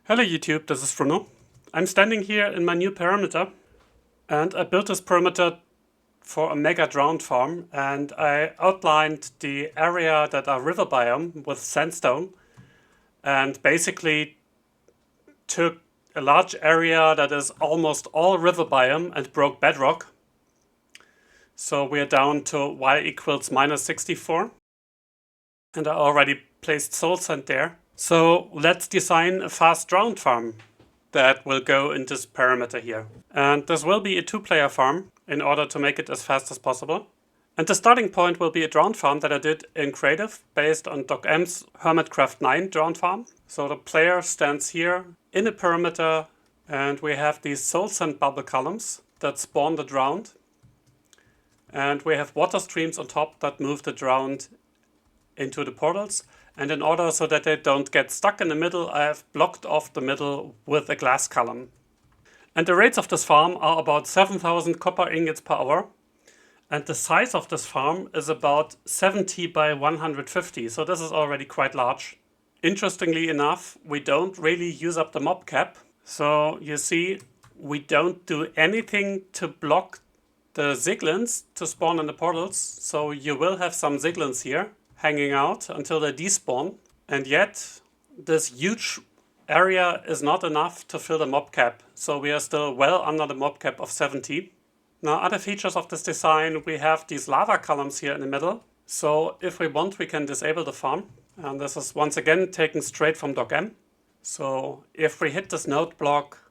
Hello YouTube, this is Bruno. I'm standing here in my new perimeter and I built this perimeter for a mega drowned farm, and I outlined the area that are river biome with sandstone and basically took a large area that is almost all river biome and broke bedrock. So we are down to y equals minus 64 and I already placed soul sand there. So let's design a fast drowned farm that will go in this perimeter here. And this will be a 2-player farm in order to make it as fast as possible. And the starting point will be a drowned farm that I did in creative based on Doc M's Hermitcraft 9 drowned farm. So the player stands here in a perimeter and we have these soul sand bubble columns that spawn the drowned. And we have water streams on top that move the drowned into the portals. And in order so that they don't get stuck in the middle, I have blocked off the middle with a glass column. And the rates of this farm are about 7,000 copper ingots per hour. And the size of this farm is about 70 by 150, so this is already quite large. Interestingly enough, we don't really use up the mob cap. So you see, we don't do anything to block the Ziglins to spawn in the portals. So you will have some Ziglins here hanging out until they despawn, and yet this huge area is not enough to fill the mob cap, so we are still well under the mob cap of 70. Now, other features of this design, we have these lava columns here in the middle, so if we want we can disable the farm, and this is once again taken straight from Doc M. So if we hit this node block,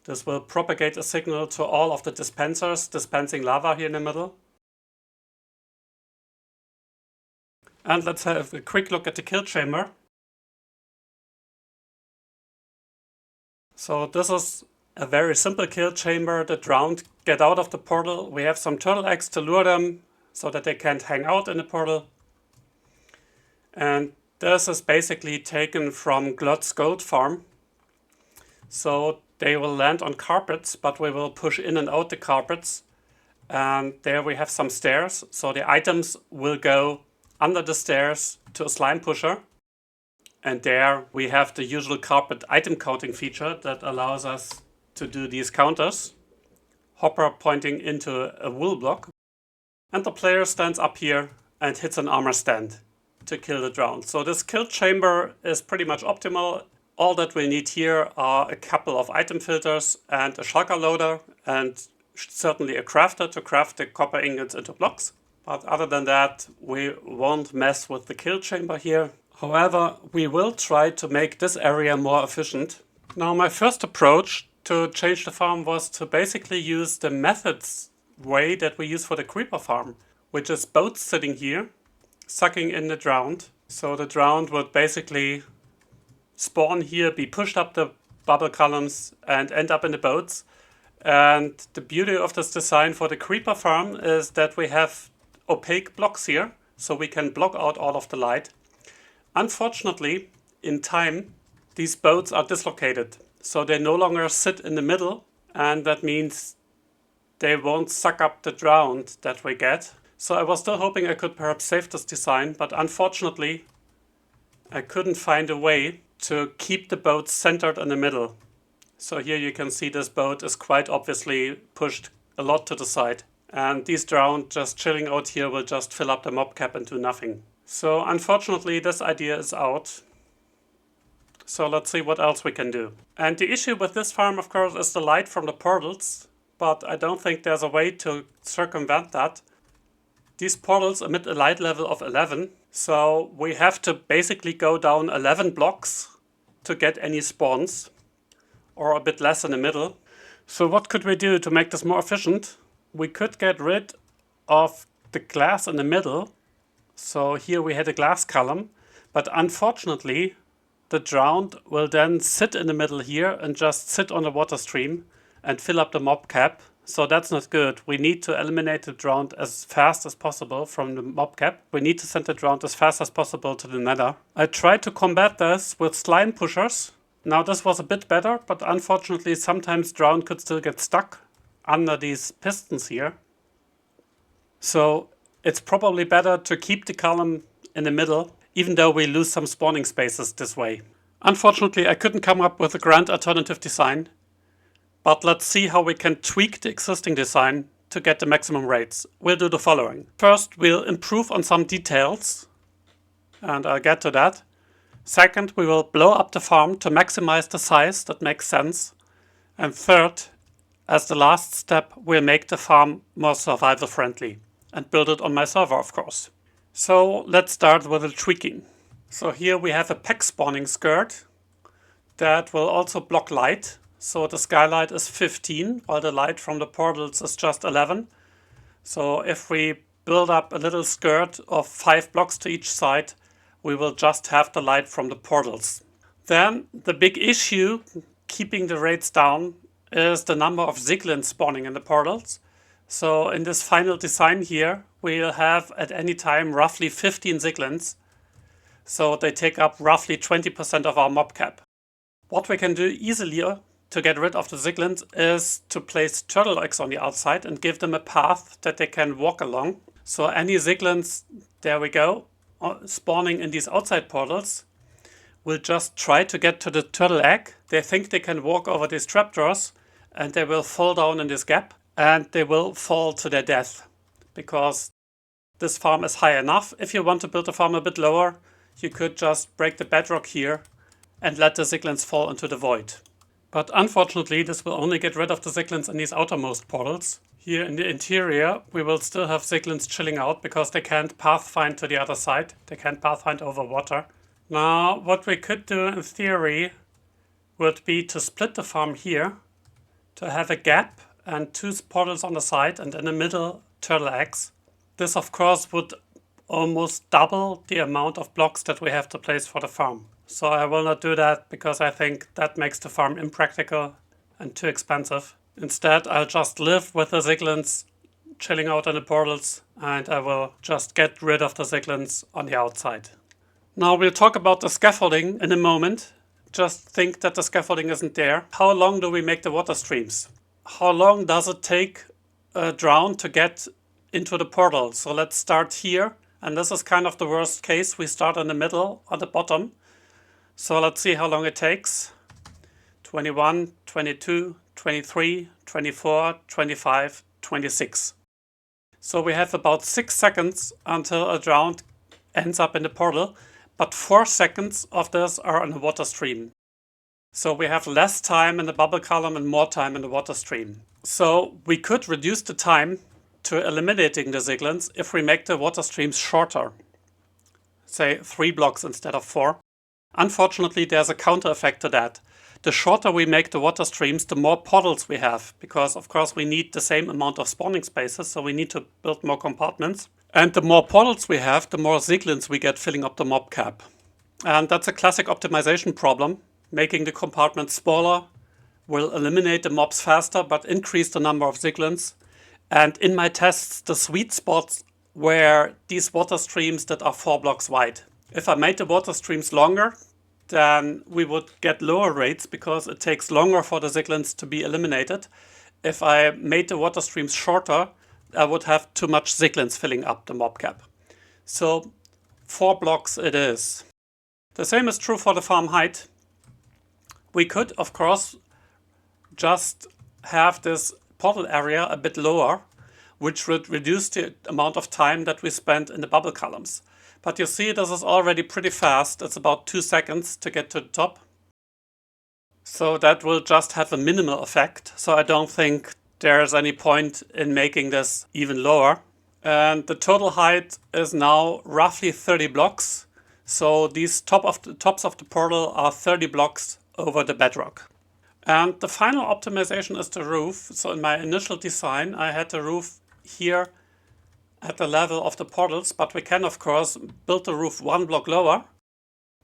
this will propagate a signal to all of the dispensers dispensing lava here in the middle. And let's have a quick look at the kill chamber. So this is a very simple kill chamber. The drowned get out of the portal. We have some turtle eggs to lure them so that they can't hang out in the portal. And this is basically taken from Glot's goat farm. So they will land on carpets, but we will push in and out the carpets. And there we have some stairs. So the items will go under the stairs to a slime pusher, and there we have the usual carpet item counting feature that allows us to do these counters. Hopper pointing into a wool block, and the player stands up here and hits an armor stand to kill the drowned. So this kill chamber is pretty much optimal. All that we need here are a couple of item filters and a shulker loader, and certainly a crafter to craft the copper ingots into blocks. But other than that, we won't mess with the kill chamber here. However, we will try to make this area more efficient. Now, my first approach to change the farm was to basically use the Methodzz way that we use for the creeper farm, which is boats sitting here, sucking in the drowned. So the drowned would basically spawn here, be pushed up the bubble columns and end up in the boats. And the beauty of this design for the creeper farm is that we have opaque blocks here, so we can block out all of the light. Unfortunately, in time, these boats are dislocated, so they no longer sit in the middle, and that means they won't suck up the drowned that we get. So I was still hoping I could perhaps save this design, but unfortunately I couldn't find a way to keep the boats centered in the middle. So here you can see this boat is quite obviously pushed a lot to the side. And these drowned just chilling out here will just fill up the mob cap and do nothing. So unfortunately this idea is out. So let's see what else we can do. And the issue with this farm, of course, is the light from the portals. But I don't think there's a way to circumvent that. These portals emit a light level of 11. So we have to basically go down 11 blocks to get any spawns. Or a bit less in the middle. So what could we do to make this more efficient? We could get rid of the glass in the middle. So here we had a glass column, but unfortunately the drowned will then sit in the middle here and just sit on the water stream and fill up the mob cap. So that's not good. We need to eliminate the drowned as fast as possible from the mob cap. We need to send the drowned as fast as possible to the Nether. I tried to combat this with slime pushers. Now this was a bit better, but unfortunately sometimes drowned could still get stuck under these pistons here. So it's probably better to keep the column in the middle, even though we lose some spawning spaces this way. Unfortunately, I couldn't come up with a grand alternative design, but let's see how we can tweak the existing design to get the maximum rates. We'll do the following. First, we'll improve on some details, and I'll get to that. Second, we will blow up the farm to maximize the size that makes sense. And third, as the last step, we'll make the farm more survival friendly and build it on my server, of course. So let's start with the tweaking. So here we have a pack spawning skirt that will also block light. So the skylight is 15, while the light from the portals is just 11. So if we build up a little skirt of 5 blocks to each side, we will just have the light from the portals. Then the big issue keeping the rates down is the number of Ziglins spawning in the portals. So in this final design here, we'll have at any time roughly 15 Ziglins. So they take up roughly 20% of our mob cap. What we can do easily to get rid of the Ziglins is to place turtle eggs on the outside and give them a path that they can walk along. So any Ziglins, there we go, spawning in these outside portals will just try to get to the turtle egg. They think they can walk over these trapdoors and they will fall down in this gap and they will fall to their death because this farm is high enough. If you want to build the farm a bit lower, you could just break the bedrock here and let the Ziglins fall into the void. But unfortunately, this will only get rid of the Ziglins in these outermost portals. Here in the interior, we will still have Ziglins chilling out because they can't pathfind to the other side. They can't pathfind over water. Now, what we could do in theory would be to split the farm here, to have a gap and 2 portals on the side and in the middle turtle eggs. This of course would almost double the amount of blocks that we have to place for the farm. So I will not do that because I think that makes the farm impractical and too expensive. Instead, I'll just live with the Ziglins chilling out in the portals and I will just get rid of the Ziglins on the outside. Now we'll talk about the scaffolding in a moment. Just think that the scaffolding isn't there. How long do we make the water streams? How long does it take a drown to get into the portal? So let's start here. And this is kind of the worst case. We start in the middle, on the bottom. So let's see how long it takes. 21, 22, 23, 24, 25, 26. So we have about 6 seconds until a drown ends up in the portal. But 4 seconds of this are in the water stream. So we have less time in the bubble column and more time in the water stream. So we could reduce the time to eliminating the Ziglins if we make the water streams shorter. Say 3 blocks instead of 4. Unfortunately, there's a counter effect to that. The shorter we make the water streams, the more portals we have. Because of course we need the same amount of spawning spaces, so we need to build more compartments. And the more portals we have, the more Ziglins we get filling up the mob cap. And that's a classic optimization problem. Making the compartments smaller will eliminate the mobs faster, but increase the number of Ziglins. And in my tests, the sweet spots were these water streams that are 4 blocks wide. If I made the water streams longer, then we would get lower rates because it takes longer for the Ziglins to be eliminated. If I made the water streams shorter, I would have too much Ziglins filling up the mob cap. So 4 blocks it is. The same is true for the farm height. We could, of course, just have this portal area a bit lower, which would reduce the amount of time that we spend in the bubble columns. But you see, this is already pretty fast. It's about 2 seconds to get to the top. So that will just have a minimal effect. So I don't think there's any point in making this even lower. And the total height is now roughly 30 blocks. So these tops of the portal are 30 blocks over the bedrock. And the final optimization is the roof. So in my initial design, I had the roof here at the level of the portals, but we can of course build the roof 1 block lower.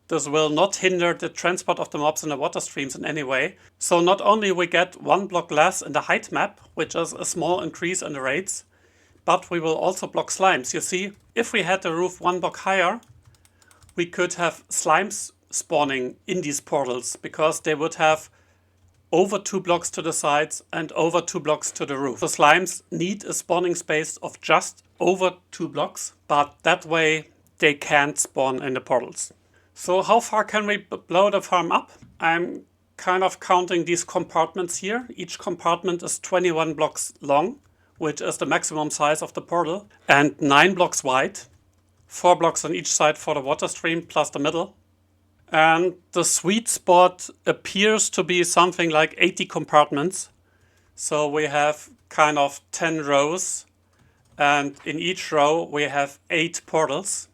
This will not hinder the transport of the mobs in the water streams in any way. So not only we get 1 block less in the height map, which is a small increase in the rates, but we will also block slimes. You see, if we had the roof 1 block higher, we could have slimes spawning in these portals because they would have over 2 blocks to the sides and over 2 blocks to the roof. The slimes need a spawning space of just over 2 blocks, but that way they can't spawn in the portals. So how far can we blow the farm up? I'm kind of counting these compartments here. Each compartment is 21 blocks long, which is the maximum size of the portal, and 9 blocks wide, 4 blocks on each side for the water stream plus the middle. And the sweet spot appears to be something like 80 compartments. So we have kind of 10 rows, and in each row we have 8 portals,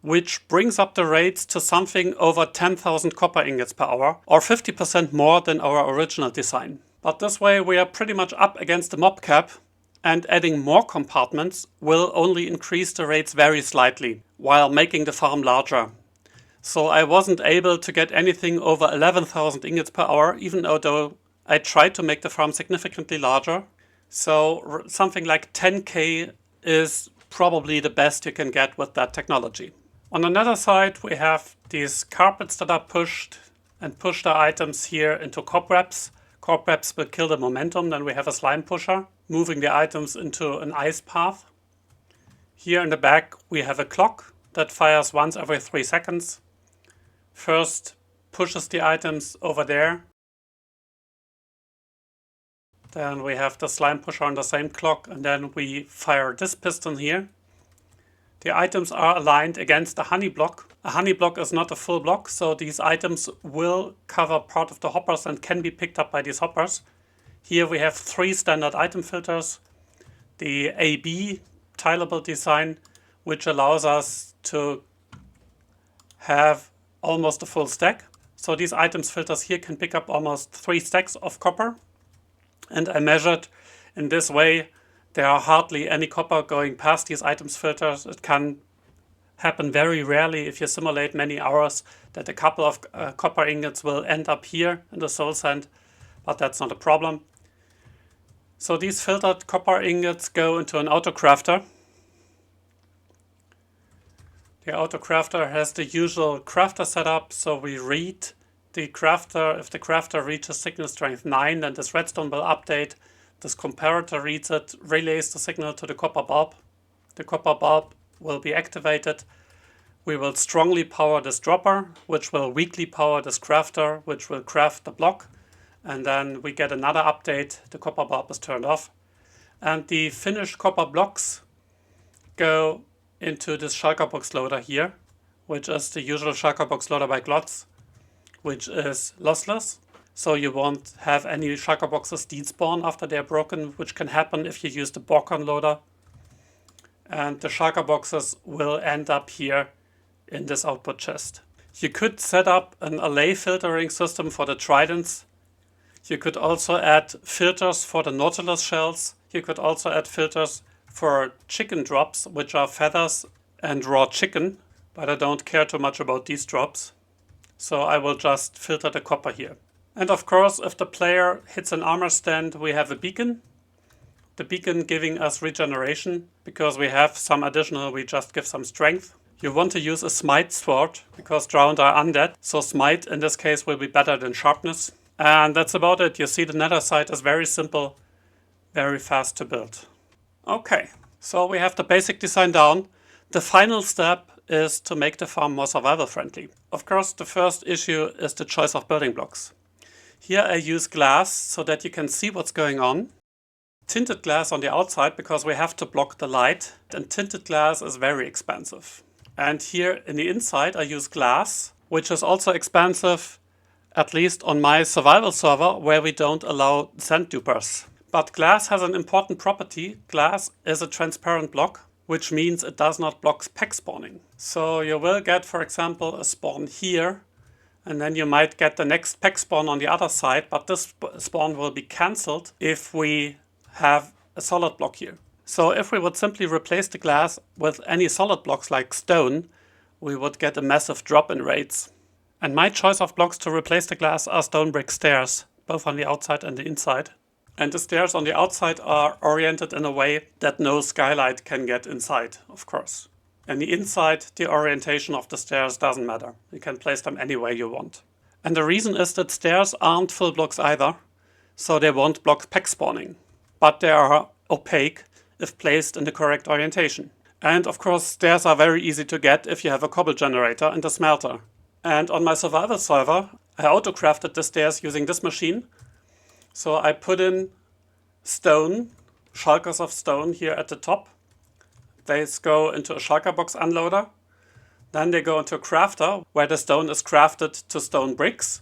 which brings up the rates to something over 10,000 copper ingots per hour, or 50% more than our original design. But this way we are pretty much up against the mob cap, and adding more compartments will only increase the rates very slightly, while making the farm larger. So I wasn't able to get anything over 11,000 ingots per hour, even though I tried to make the farm significantly larger. So something like 10k is probably the best you can get with that technology. On another side, we have these carpets that are pushed and push the items here into cobwebs. Cobwebs will kill the momentum, then we have a slime pusher, moving the items into an ice path. Here in the back, we have a clock that fires once every 3 seconds. First pushes the items over there. Then we have the slime pusher on the same clock, and then we fire this piston here. The items are aligned against a honey block. A honey block is not a full block, so these items will cover part of the hoppers and can be picked up by these hoppers. Here we have 3 standard item filters. The AB tileable design, which allows us to have almost a full stack. So these items filters here can pick up almost 3 stacks of copper. And I measured in this way there are hardly any copper going past these items filters. It can happen very rarely if you simulate many hours that a couple of copper ingots will end up here in the soul sand, but that's not a problem. So these filtered copper ingots go into an autocrafter. The autocrafter has the usual crafter setup, so we read the crafter. If the crafter reaches signal strength 9, then this redstone will update. This comparator reads it, relays the signal to the copper bulb. The copper bulb will be activated. We will strongly power this dropper, which will weakly power this crafter, which will craft the block. And then we get another update. The copper bulb is turned off. And the finished copper blocks go into this shulker box loader here, which is the usual shulker box loader by Methodzz, which is lossless. So you won't have any shulker boxes despawn after they're broken, which can happen if you use the Borcon loader. And the shulker boxes will end up here in this output chest. You could set up an allay filtering system for the tridents. You could also add filters for the Nautilus shells. You could also add filters for chicken drops, which are feathers and raw chicken, but I don't care too much about these drops. So I will just filter the copper here. And of course, if the player hits an armor stand, we have a beacon. The beacon giving us regeneration. Because we have some additional, we just give some strength. You want to use a smite sword, because drowned are undead. So smite in this case will be better than sharpness. And that's about it. You see the nether site is very simple, very fast to build. Okay, so we have the basic design down. The final step is to make the farm more survival friendly. Of course, the first issue is the choice of building blocks. Here I use glass so that you can see what's going on. Tinted glass on the outside because we have to block the light, and tinted glass is very expensive. And here in the inside I use glass, which is also expensive, at least on my survival server where we don't allow sand dupers. But glass has an important property. Glass is a transparent block, which means it does not block peg spawning. So you will get, for example, a spawn here, and then you might get the next peg spawn on the other side, but this spawn will be cancelled if we have a solid block here. So if we would simply replace the glass with any solid blocks like stone, we would get a massive drop in rates. And my choice of blocks to replace the glass are stone brick stairs, both on the outside and the inside. And the stairs on the outside are oriented in a way that no skylight can get inside, of course. And the inside, the orientation of the stairs doesn't matter. You can place them any way you want. And the reason is that stairs aren't full blocks either, so they won't block peg spawning. But they are opaque if placed in the correct orientation. And of course, stairs are very easy to get if you have a cobble generator and a smelter. And on my survival server, I autocrafted the stairs using this machine. So I put in stone, shulkers of stone here at the top. They go into a shulker box unloader. Then they go into a crafter where the stone is crafted to stone bricks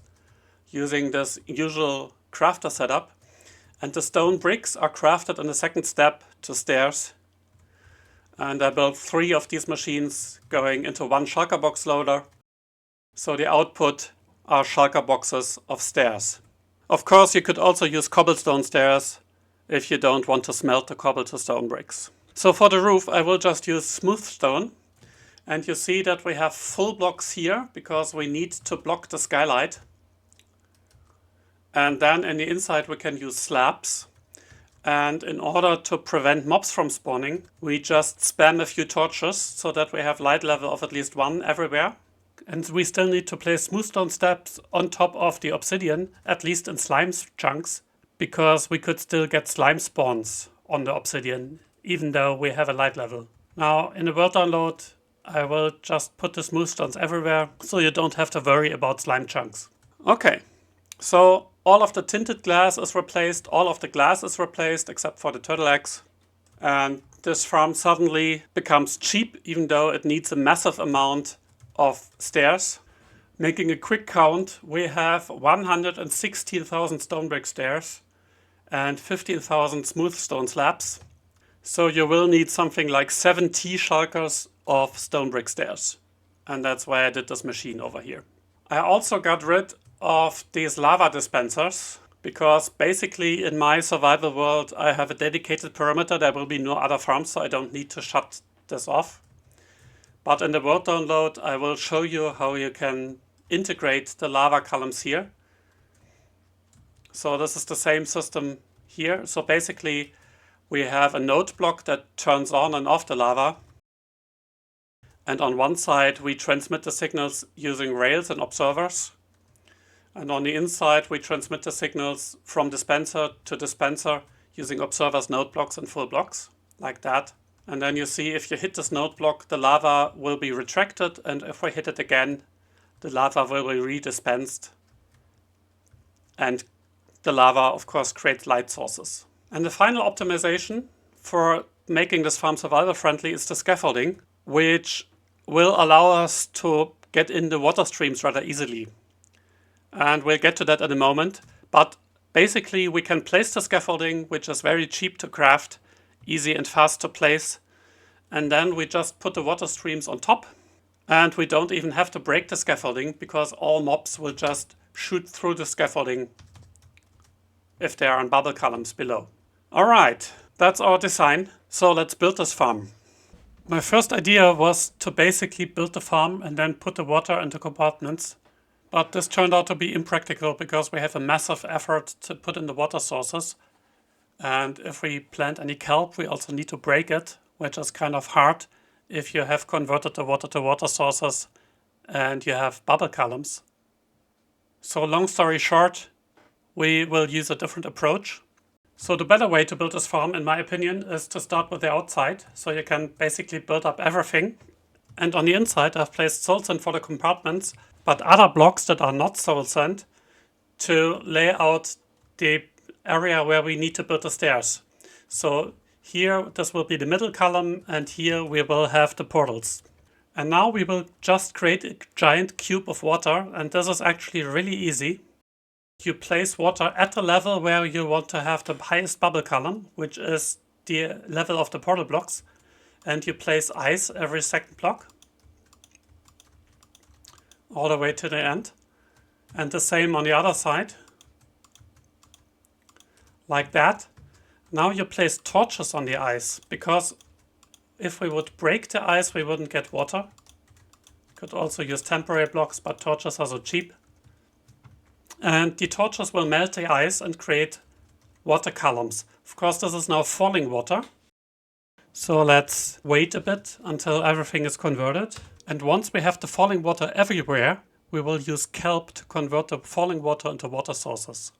using this usual crafter setup. And the stone bricks are crafted in the second step to stairs. And I built 3 of these machines going into one shulker box loader. So the output are shulker boxes of stairs. Of course, you could also use cobblestone stairs if you don't want to smelt the cobble to stone bricks. So for the roof, I will just use smooth stone. And you see that we have full blocks here because we need to block the skylight. And then in the inside we can use slabs. And in order to prevent mobs from spawning, we just spam a few torches so that we have light level of at least 1 everywhere. And we still need to place smooth stone steps on top of the obsidian, at least in slime chunks, because we could still get slime spawns on the obsidian, even though we have a light level. Now, in the world download, I will just put the smooth stones everywhere, so you don't have to worry about slime chunks. Okay, so all of the tinted glass is replaced, all of the glass is replaced, except for the turtle eggs. And this farm suddenly becomes cheap, even though it needs a massive amount of stairs. Making a quick count, we have 116,000 stone brick stairs and 15,000 smooth stone slabs. So you will need something like 70 shulkers of stone brick stairs. And that's why I did this machine over here. I also got rid of these lava dispensers because basically in my survival world I have a dedicated perimeter. There will be no other farms, so I don't need to shut this off. But in the world download, I will show you how you can integrate the lava columns here. So this is the same system here. So basically, we have a node block that turns on and off the lava. And on one side, we transmit the signals using rails and observers. And on the inside, we transmit the signals from dispenser to dispenser using observers, node blocks, and full blocks, like that. And then you see if you hit this node block, the lava will be retracted, and if we hit it again, the lava will be redispensed. And the lava, of course, creates light sources. And the final optimization for making this farm survival friendly is the scaffolding, which will allow us to get in the water streams rather easily. And we'll get to that in a moment. But basically, we can place the scaffolding, which is very cheap to craft, easy and fast to place, and then we just put the water streams on top, and we don't even have to break the scaffolding because all mobs will just shoot through the scaffolding if they are on bubble columns below. Alright, that's our design, so let's build this farm. My first idea was to basically build the farm and then put the water into compartments, but this turned out to be impractical because we have a massive effort to put in the water sources. And if we plant any kelp, we also need to break it, which is kind of hard if you have converted the water to water sources and you have bubble columns. So long story short, we will use a different approach. So the better way to build this farm, in my opinion, is to start with the outside. So you can basically build up everything. And on the inside, I've placed soul sand for the compartments, but other blocks that are not soul sand to lay out the area where we need to build the stairs. So here this will be the middle column, and here we will have the portals. And now we will just create a giant cube of water, and this is actually really easy. You place water at the level where you want to have the highest bubble column, which is the level of the portal blocks, and you place ice every second block all the way to the end, and the same on the other side. Like that. Now you place torches on the ice, because if we would break the ice, we wouldn't get water. Could also use temporary blocks, but torches are so cheap. And the torches will melt the ice and create water columns. Of course, this is now falling water. So let's wait a bit until everything is converted. And once we have the falling water everywhere, we will use kelp to convert the falling water into water sources.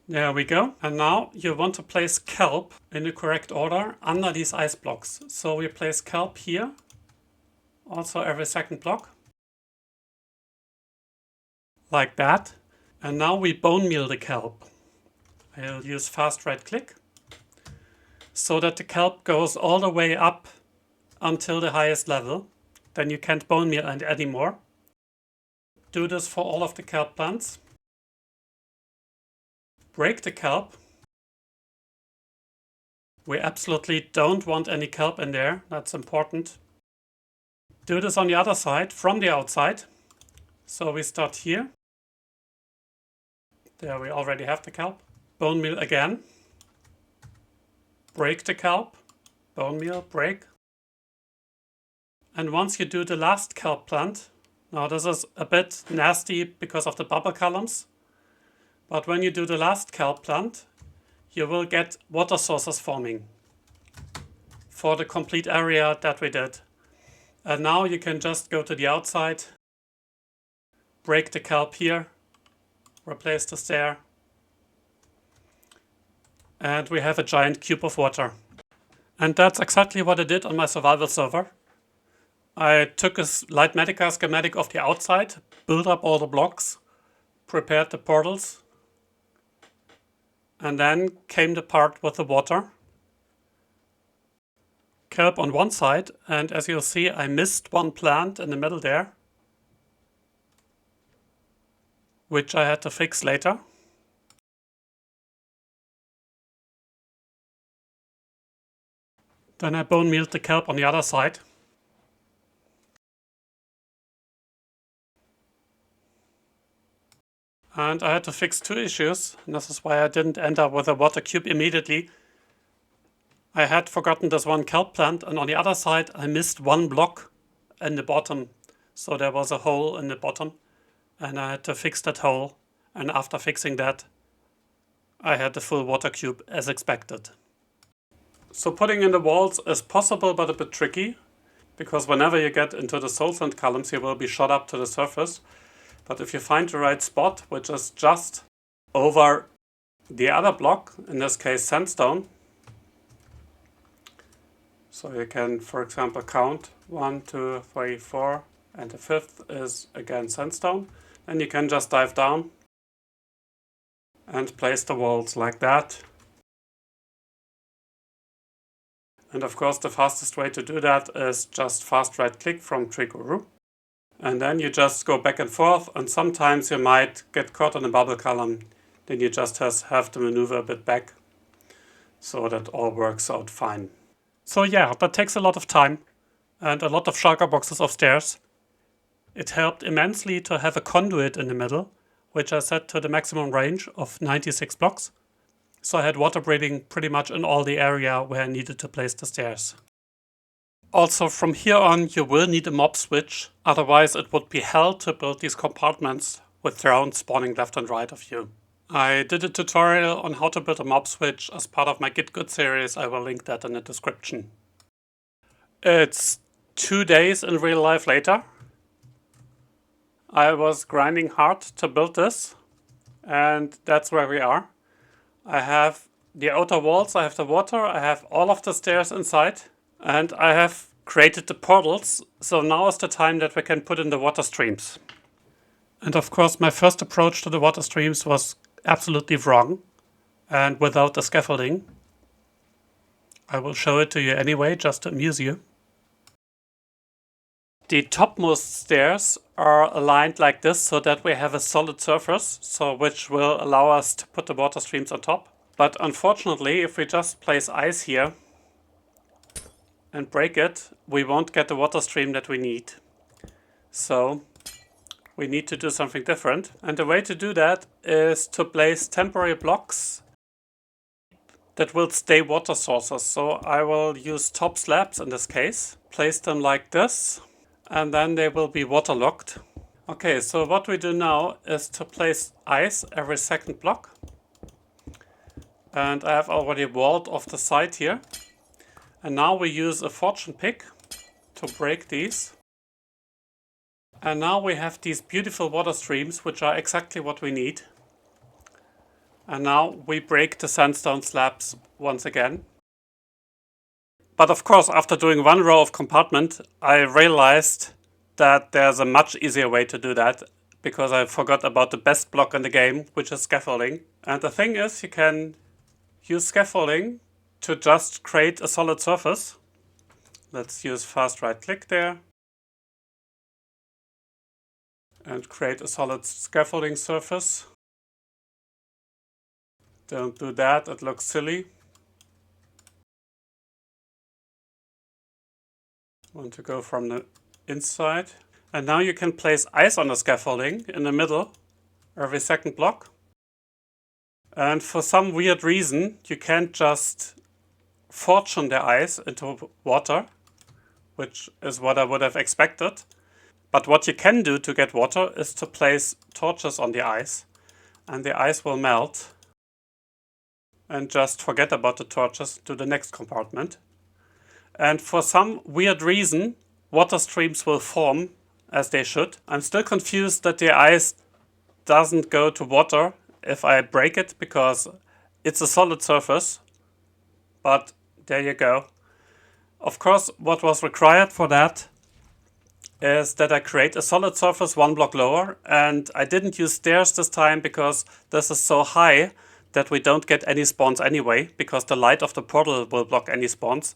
There we go. And now you want to place kelp in the correct order under these ice blocks. So we place kelp here, also every second block. like that. And now we bone meal the kelp. I'll use fast right click so that the kelp goes all the way up until the highest level. Then you can't bone meal anymore. Do this for all of the kelp plants. Break the kelp. We absolutely don't want any kelp in there, that's important. Do this on the other side, from the outside. So we start here. There we already have the kelp. Bone meal again. Break the kelp. Bone meal, break. And once you do the last kelp plant, now this is a bit nasty because of the bubble columns, but when you do the last kelp plant, you will get water sources forming for the complete area that we did. And now you can just go to the outside, break the kelp here, replace the stair, and we have a giant cube of water. And that's exactly what I did on my survival server. I took a light medica schematic of the outside, built up all the blocks, prepared the portals, and then came the part with the water. Kelp on one side, and as you'll see, I missed one plant in the middle there, which I had to fix later. Then I bone mealed the kelp on the other side. And I had to fix two issues, and this is why I didn't end up with a water cube immediately. I had forgotten this one kelp plant, and on the other side I missed one block in the bottom. So there was a hole in the bottom, and I had to fix that hole. And after fixing that, I had the full water cube as expected. So putting in the walls is possible, but a bit tricky, because whenever you get into the soul sand columns, you will be shot up to the surface. But if you find the right spot, which is just over the other block, in this case sandstone, so you can, for example, count 1, 2, 3, 4, and the fifth is again sandstone, and you can just dive down and place the walls like that. And of course the fastest way to do that is just fast right click from Tree Guru. And then you just go back and forth, and sometimes you might get caught in a bubble column. Then you just have to maneuver a bit back so that all works out fine. So yeah, that takes a lot of time and a lot of shulker boxes of stairs. It helped immensely to have a conduit in the middle, which I set to the maximum range of 96 blocks. So I had water breathing pretty much in all the area where I needed to place the stairs. Also, from here on you will need a mob switch, otherwise it would be hell to build these compartments with drones spawning left and right of you. I did a tutorial on how to build a mob switch as part of my Get Good series. I will link that in the description. It's 2 days in real life later. I was grinding hard to build this, and that's where we are. I have the outer walls, I have the water, I have all of the stairs inside, and I have created the portals, so now is the time that we can put in the water streams. And of course my first approach to the water streams was absolutely wrong, and without the scaffolding. I will show it to you anyway, just to amuse you. The topmost stairs are aligned like this so that we have a solid surface, which will allow us to put the water streams on top. But unfortunately, if we just place ice here and break it, we won't get the water stream that we need. So we need to do something different. And the way to do that is to place temporary blocks that will stay water sources. So I will use top slabs in this case, place them like this, and then they will be waterlogged. Okay, so what we do now is to place ice every second block. And I have already walled off the side here. And now we use a fortune pick to break these. And now we have these beautiful water streams, which are exactly what we need. And now we break the sandstone slabs once again. But of course, after doing one row of compartment, I realized that there's a much easier way to do that because I forgot about the best block in the game, which is scaffolding. And the thing is, you can use scaffolding to just create a solid surface. Let's use fast right click there and create a solid scaffolding surface. Don't do that, it looks silly. Want to go from the inside. And now you can place ice on the scaffolding in the middle, every second block. And for some weird reason, you can't just fortune the ice into water, which is what I would have expected. But what you can do to get water is to place torches on the ice, and the ice will melt. And just forget about the torches to the next compartment. And for some weird reason, water streams will form as they should. I'm still confused that the ice doesn't go to water if I break it, because it's a solid surface. But there you go. Of course, what was required for that is that I create a solid surface one block lower, and I didn't use stairs this time because this is so high that we don't get any spawns anyway, because the light of the portal will block any spawns.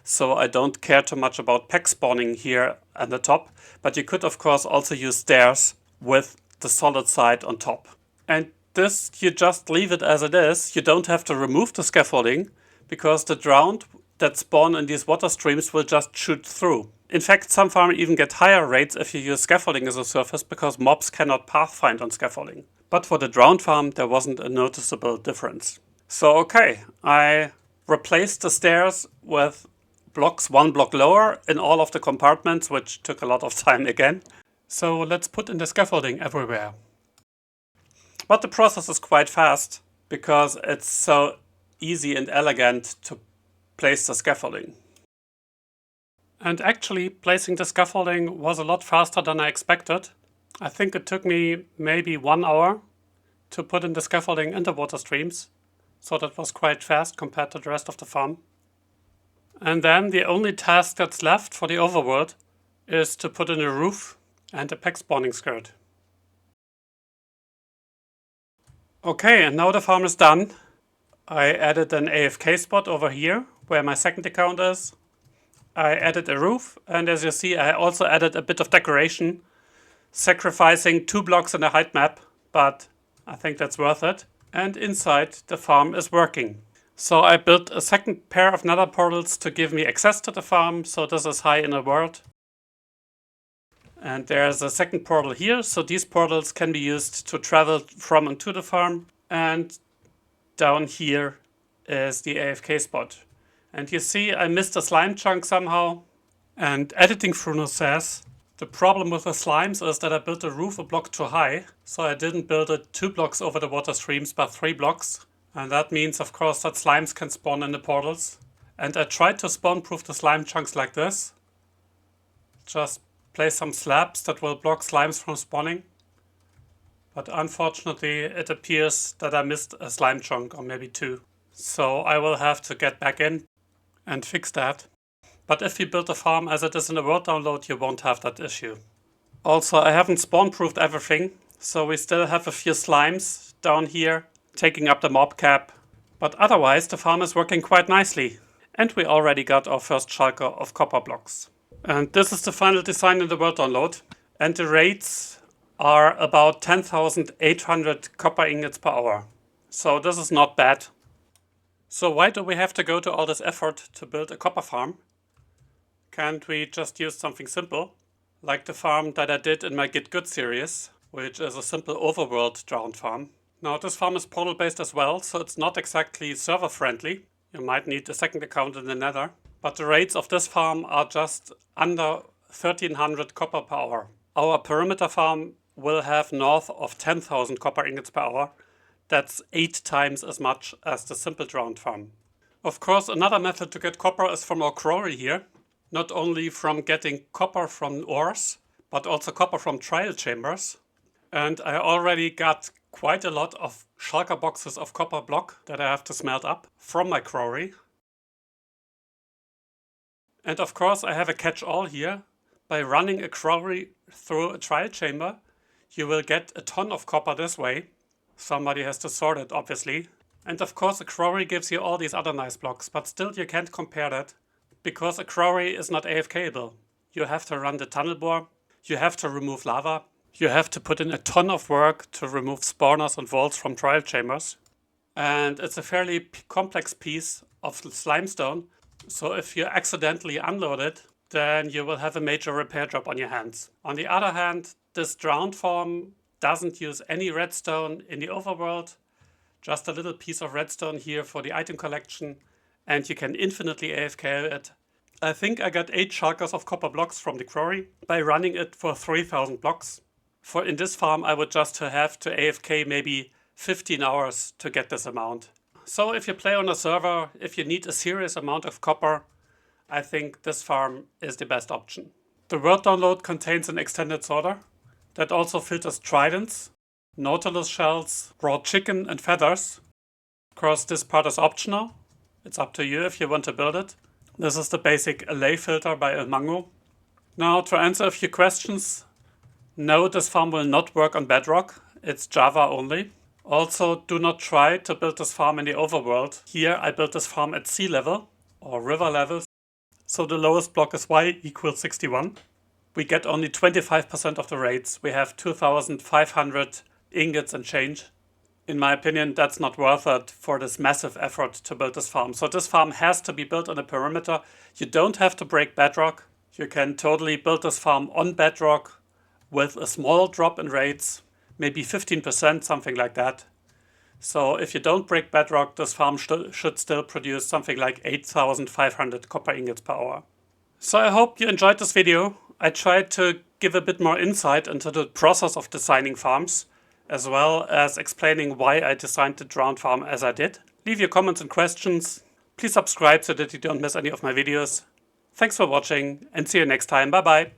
So I don't care too much about pack spawning here at the top, but you could of course also use stairs with the solid side on top. And this, you just leave it as it is. You don't have to remove the scaffolding, because the drowned that spawn in these water streams will just shoot through. In fact, some farms even get higher rates if you use scaffolding as a surface, because mobs cannot pathfind on scaffolding. But for the drowned farm, there wasn't a noticeable difference. So okay, I replaced the stairs with blocks one block lower in all of the compartments, which took a lot of time again. So let's put in the scaffolding everywhere. But the process is quite fast, because it's so easy and elegant to place the scaffolding. And actually, placing the scaffolding was a lot faster than I expected. I think it took me maybe 1 hour to put in the scaffolding and the water streams. So that was quite fast compared to the rest of the farm. And then the only task that's left for the overworld is to put in a roof and a pack spawning skirt. Okay, and now the farm is done. I added an AFK spot over here where my second account is. I added a roof, and as you see, I also added a bit of decoration, sacrificing 2 blocks in the height map, but I think that's worth it. And inside, the farm is working. So I built a second pair of nether portals to give me access to the farm, so this is high in the world. And there's a second portal here, so these portals can be used to travel from and to the farm. And down here is the AFK spot. And you see I missed a slime chunk somehow. And Editing Fruno says the problem with the slimes is that I built the roof a block too high. So I didn't build it 2 blocks over the water streams, but 3 blocks. And that means of course that slimes can spawn in the portals. And I tried to spawn proof the slime chunks like this. Just place some slabs that will block slimes from spawning. But unfortunately it appears that I missed a slime chunk, or maybe 2. So I will have to get back in and fix that. But if you build a farm as it is in the world download, you won't have that issue. Also, I haven't spawn proofed everything, so we still have a few slimes down here taking up the mob cap. But otherwise the farm is working quite nicely. And we already got our first shulker of copper blocks. And this is the final design in the world download. And the rates are about 10,800 copper ingots per hour. So this is not bad. So why do we have to go to all this effort to build a copper farm? Can't we just use something simple? Like the farm that I did in my Get Good series, which is a simple overworld drowned farm. Now this farm is portal based as well, so it's not exactly server friendly. You might need a second account in the Nether. But the rates of this farm are just under 1300 copper per hour. Our perimeter farm will have north of 10,000 copper ingots per hour. That's 8 times as much as the simple drowned farm. Of course, another method to get copper is from our quarry here. Not only from getting copper from ores, but also copper from trial chambers. And I already got quite a lot of shulker boxes of copper block that I have to smelt up from my quarry. And of course I have a catch-all here. By running a quarry through a trial chamber, You will get a ton of copper this way. Somebody has to sort it, obviously. And of course a quarry gives you all these other nice blocks, but still you can't compare that, because a quarry is not AFKable. You have to run the tunnel bore, you have to remove lava, you have to put in a ton of work to remove spawners and vaults from trial chambers. And it's a fairly complex piece of limestone, so if you accidentally unload it, then you will have a major repair job on your hands. On the other hand, this drowned farm doesn't use any redstone in the overworld, just a little piece of redstone here for the item collection, and you can infinitely AFK it. I think I got 8 shulkers of copper blocks from the quarry by running it for 3000 blocks. For in this farm I would just have to AFK maybe 15 hours to get this amount. So if you play on a server, if you need a serious amount of copper, I think this farm is the best option. The world download contains an extended sorter that also filters tridents, nautilus shells, raw chicken and feathers. Of course this part is optional. It's up to you if you want to build it. This is the basic allay filter by Mango. Now to answer a few questions. No, this farm will not work on Bedrock. It's Java only. Also, do not try to build this farm in the overworld. Here I built this farm at sea level or river level. So the lowest block is y equals 61. We get only 25% of the rates. We have 2,500 ingots and change. In my opinion, that's not worth it for this massive effort to build this farm. So this farm has to be built on a perimeter. You don't have to break Bedrock. You can totally build this farm on Bedrock with a small drop in rates, maybe 15%, something like that. So if you don't break Bedrock, this farm should still produce something like 8,500 copper ingots per hour. So I hope you enjoyed this video. I tried to give a bit more insight into the process of designing farms, as well as explaining why I designed the drowned farm as I did. Leave your comments and questions. Please subscribe so that you don't miss any of my videos. Thanks for watching and see you next time. Bye bye.